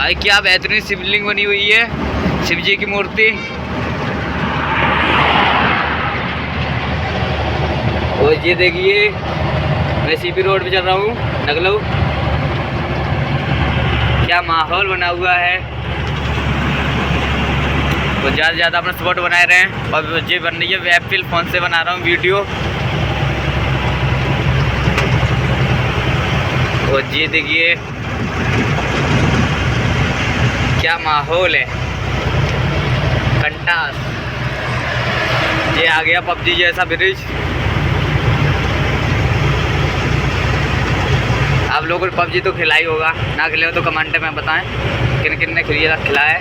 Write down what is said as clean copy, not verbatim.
भाई क्या बेहतरीन शिवलिंग बनी हुई है, शिव जी की मूर्ति। और ये देखिए मैं सीपी रोड पे चल रहा हूँ नगलऊ। क्या माहौल बना हुआ है। तो ज़्यादा से ज़्यादा अपना सपोर्ट बनाए रहें। और ये बन रही है एप्पल फ़ोन से बना रहा हूँ वीडियो। और ये देखिए क्या माहौल है, कंटास। ये आ गया पबजी जैसा ब्रिज। आप लोगों को पबजी तो खिलाई होगा, ना खिले हो तो कमेंट में बताएं किन किन ने खिलाया है।